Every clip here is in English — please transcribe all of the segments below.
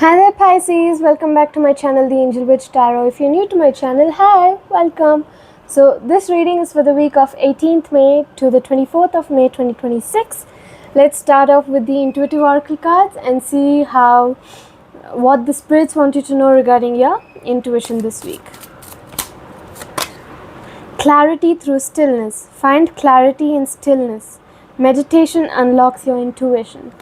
Hi there Pisces, welcome back to my channel The Angel Witch Tarot. If you're new to my channel, hi, welcome. So this reading is for the week of 18th May to the 24th of May 2026. Let's start off with the intuitive oracle cards and see what the spirits want you to know regarding your intuition this week. Clarity through stillness. Find clarity in stillness. Meditation unlocks your intuition.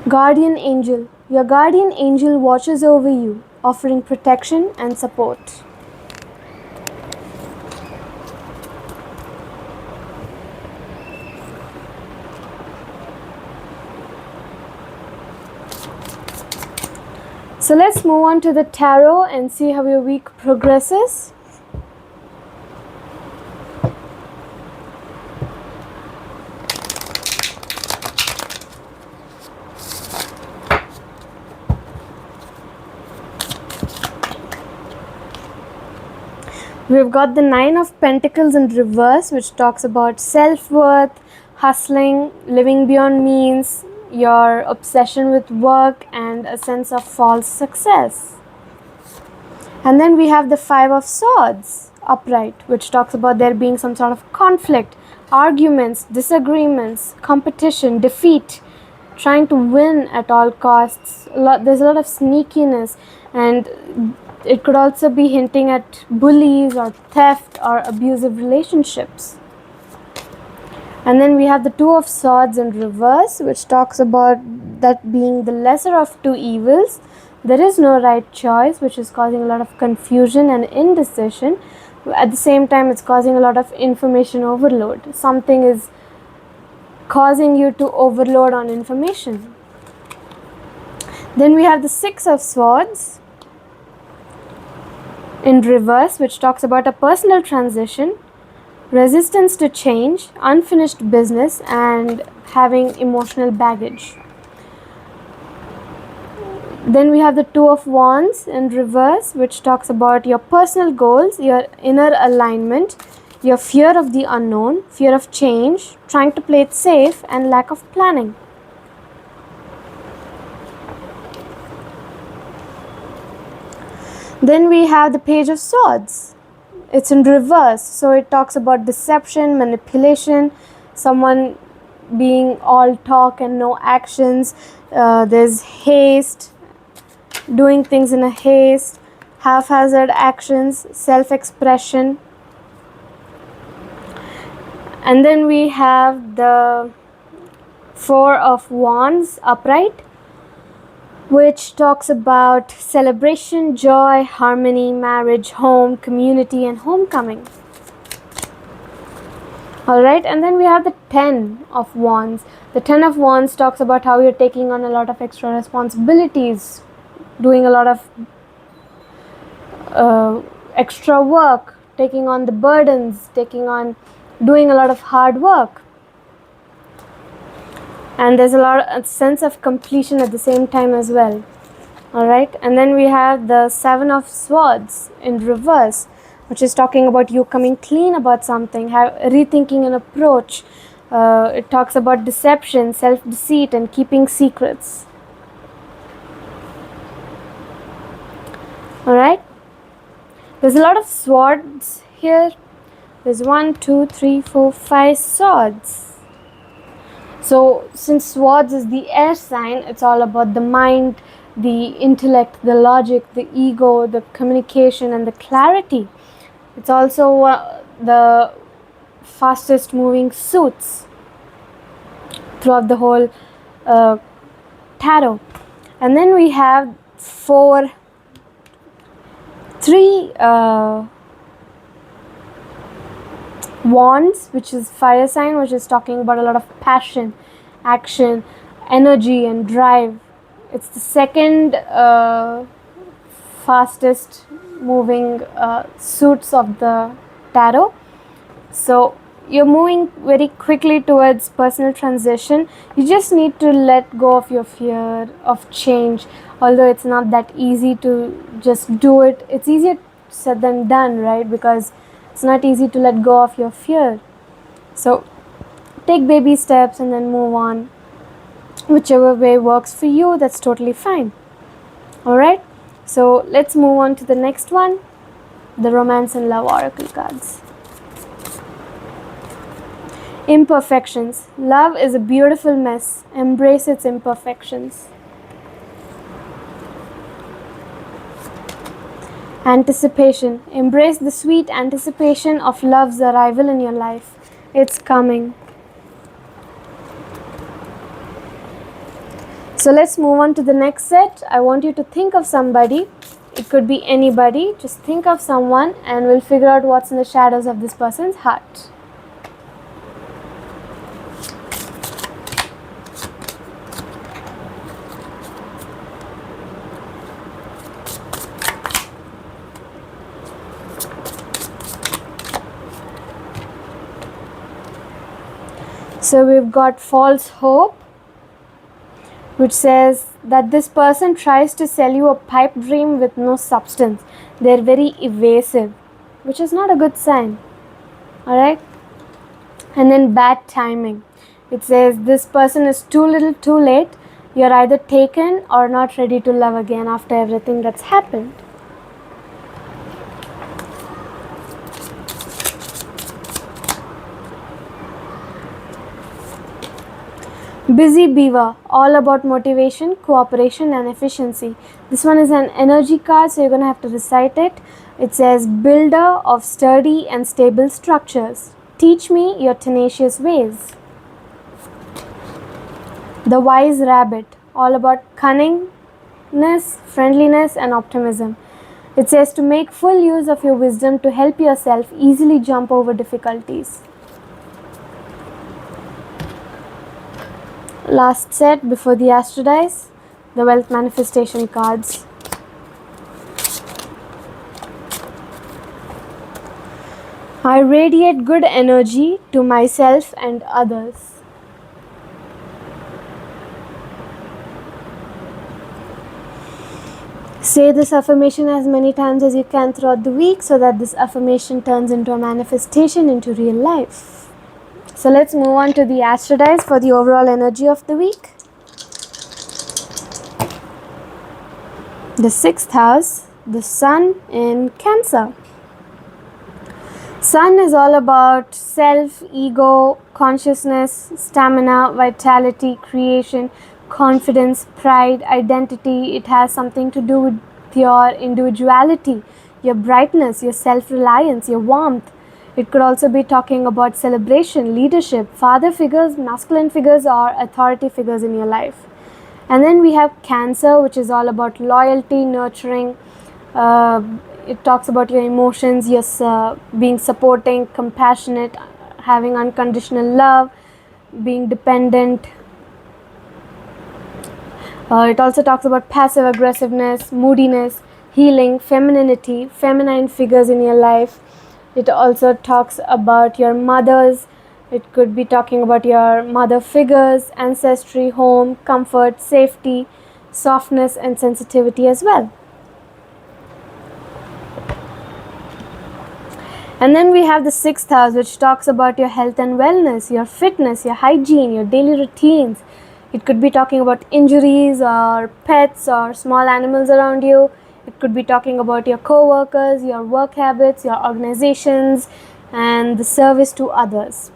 Guardian Angel. Your guardian angel watches over you, offering protection and support. So let's move on to the tarot and see how your week progresses. We've got the Nine of Pentacles in reverse, which talks about self-worth, hustling, living beyond means, your obsession with work, and a sense of false success. And then we have the Five of Swords upright, which talks about there being some sort of conflict, arguments, disagreements, competition, defeat, trying to win at all costs. There's a lot of sneakiness, and it could also be hinting at bullies or theft or abusive relationships. And then we have the Two of Swords in reverse, which talks about that being the lesser of two evils. There is no right choice, which is causing a lot of confusion and indecision. At the same time, it's causing a lot of information overload. Something is causing you to overload on information. Then we have the Six of Swords in reverse, which talks about a personal transition, resistance to change, unfinished business, and having emotional baggage. Then we have the Two of Wands in reverse, which talks about your personal goals, your inner alignment, your fear of the unknown, fear of change, trying to play it safe, and lack of planning. Then we have the Page of Swords. It's in reverse, so it talks about deception, manipulation, someone being all talk and no actions. There's haste, doing things in a haste, haphazard actions, self-expression. And then we have the Four of Wands upright, which talks about celebration, joy, harmony, marriage, home, community, and homecoming. Alright, and then we have the Ten of Wands. The Ten of Wands talks about how you're taking on a lot of extra responsibilities, doing a lot of extra work, taking on the burdens, doing a lot of hard work. And there's a sense of completion at the same time as well. Alright, and then we have the Seven of Swords in reverse, which is talking about you coming clean about something, rethinking an approach. It talks about deception, self-deceit, and keeping secrets. Alright, there's a lot of swords here. There's 1, 2, 3, 4, 5 swords. So since swords is the air sign, it's all about the mind, the intellect, the logic, the ego, the communication, and the clarity. It's also the fastest moving suits throughout the whole tarot. And then we have three Wands, which is fire sign, which is talking about a lot of passion, action, energy, and drive. It's the second fastest moving suits of the tarot. So you're moving very quickly towards personal transition. You just need to let go of your fear of change. Although it's not that easy to just do it, it's easier said than done, right? Because it's not easy to let go of your fear. So take baby steps and then move on. Whichever way works for you, that's totally fine. Alright, so let's move on to the next one, the Romance and Love Oracle cards. Imperfections. Love is a beautiful mess. Embrace its imperfections. Anticipation. Embrace the sweet anticipation of love's arrival in your life. It's coming. So let's move on to the next set. I want you to think of somebody. It could be anybody. Just think of someone and we'll figure out what's in the shadows of this person's heart. So we've got false hope, which says that this person tries to sell you a pipe dream with no substance. They're very evasive, which is not a good sign. Alright? And then bad timing. It says this person is too little too late. You're either taken or not ready to love again after everything that's happened. Busy Beaver, all about motivation, cooperation and efficiency. This one is an energy card, so you're going to have to recite it. It says, builder of sturdy and stable structures. Teach me your tenacious ways. The Wise Rabbit, all about cunningness, friendliness and optimism. It says to make full use of your wisdom to help yourself easily jump over difficulties. Last set before the Astro Dice, the Wealth Manifestation cards. I radiate good energy to myself and others. Say this affirmation as many times as you can throughout the week so that this affirmation turns into a manifestation into real life. So let's move on to the Astro Dice for the overall energy of the week. The 6th house, the Sun in Cancer. Sun is all about self, ego, consciousness, stamina, vitality, creation, confidence, pride, identity. It has something to do with your individuality, your brightness, your self-reliance, your warmth. It could also be talking about celebration, leadership, father figures, masculine figures or authority figures in your life. And then we have Cancer, which is all about loyalty, nurturing. It talks about your emotions, your being supporting, compassionate, having unconditional love, being dependent. It also talks about passive aggressiveness, moodiness, healing, femininity, feminine figures in your life. It also talks about your mothers. It could be talking about your mother figures, ancestry, home, comfort, safety, softness and sensitivity as well. And then we have the 6th house, which talks about your health and wellness, your fitness, your hygiene, your daily routines. It could be talking about injuries or pets or small animals around you. It could be talking about your co-workers, your work habits, your organizations, and the service to others.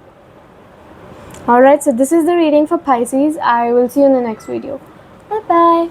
Alright, so this is the reading for Pisces. I will see you in the next video. Bye-bye.